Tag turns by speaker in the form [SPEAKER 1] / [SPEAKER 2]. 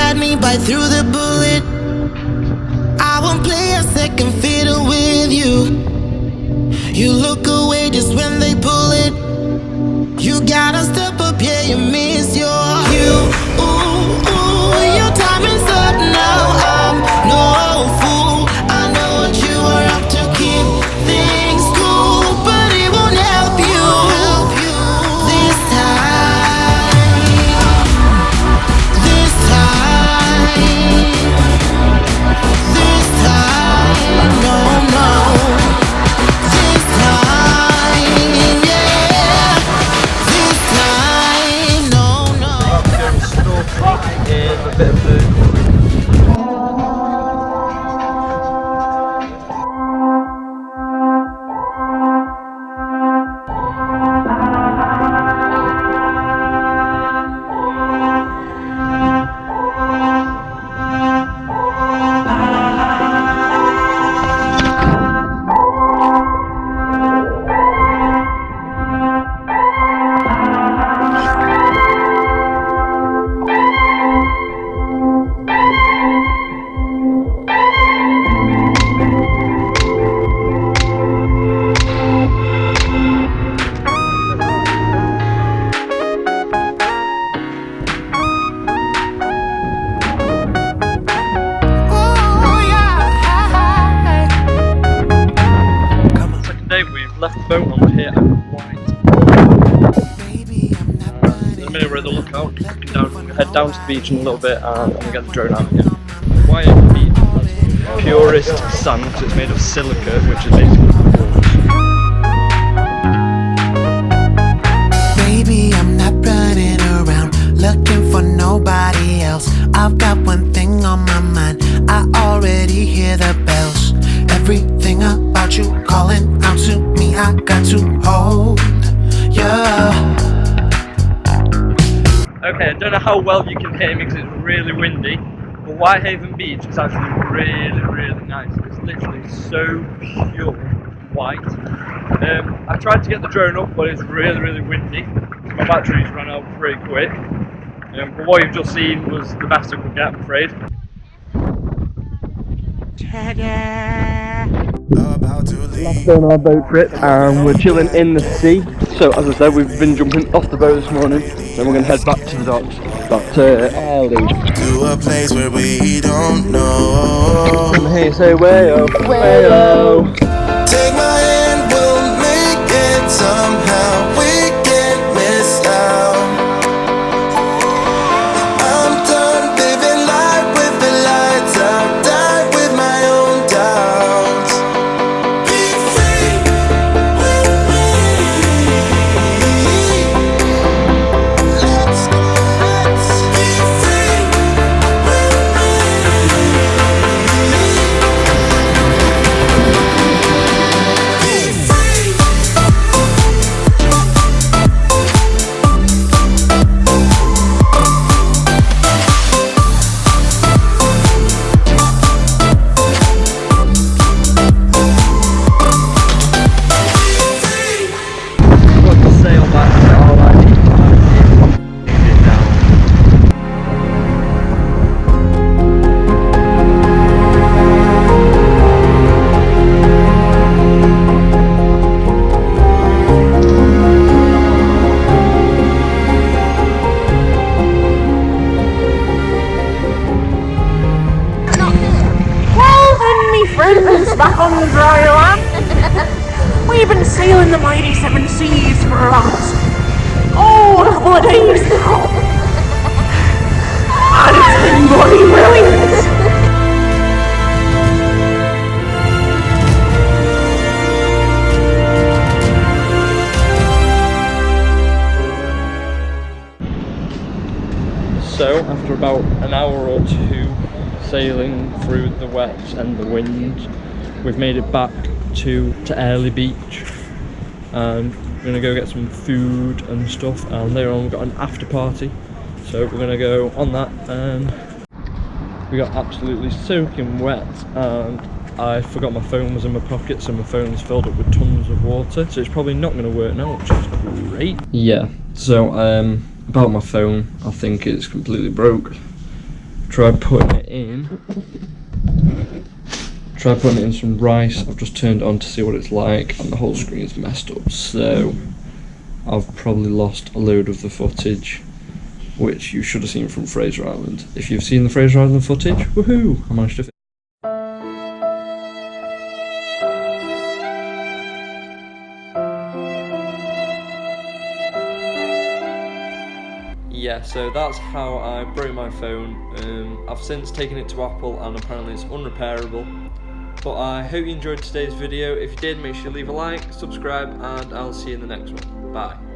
[SPEAKER 1] had me bite through the bullet. I won't play a second fiddle with you. You look away just when they pull it. You gotta step up, yeah, you miss your cue. Ooh, ooh, your time is up now. I'm no fool. I know what you are up to, keep things cool, but it won't help you this time. This time. This time. No, no. This time, yeah. This time, no, no.
[SPEAKER 2] In a bit of food. We've left the boat and we're here at Whitsundays. There's a minute we're at the lookout, looking down. We're going to head down to the beach in a little bit and I'm going to get the drone out again. White beach has purest sand because it's made of silica, which is basically quartz.
[SPEAKER 1] Baby, I'm not running around looking for nobody else. I've got one thing on my mind. I already hear the bells. Everything about you calling out to me, I got to hold ya.
[SPEAKER 2] Okay, I don't know how well you can hear me because it's really windy, but Whitehaven Beach is actually really, really nice. It's literally so pure white. I tried to get the drone up, but it's really, really windy. So my batteries ran out pretty quick. But what you've just seen was the best I could get, I'm afraid. Last day on our boat trip and we're chilling in the sea. So as I said, we've been jumping off the boat this morning, then we're going to head back to the docks, back to early.
[SPEAKER 1] To a place where we don't know.
[SPEAKER 2] Come here, say way-o, way-o.
[SPEAKER 1] Take my hand, we'll make it somehow. We can't miss out. I'm done living life with the lights out. Die with my own doubts. Be free with me. Let's go, let's be free with
[SPEAKER 3] back on the dry land. We've been sailing the mighty seven seas for a couple of days now. And it's been bloody brilliant.
[SPEAKER 2] So after about an hour or two sailing through the wet and the wind, we've made it back to Airlie Beach, and we're gonna go get some food and stuff, and later on we've got an after party, so we're gonna go on that. And we got absolutely soaking wet, and I forgot my phone was in my pocket, so my phone's filled up with tons of water, so it's probably not gonna work now, which is great. Yeah, so about my phone, I think it's completely broke. tried putting it in. Tried putting it in some rice. I've just turned it on to see what it's like, and the whole screen is messed up. So I've probably lost a load of the footage, which you should have seen from Fraser Island. If you've seen the Fraser Island footage, woohoo! I managed to. Yeah, so that's how I broke my phone. I've since taken it to Apple and apparently it's unrepairable. But I hope you enjoyed today's video. If you did, make sure you leave a like, subscribe, and I'll see you in the next one. Bye.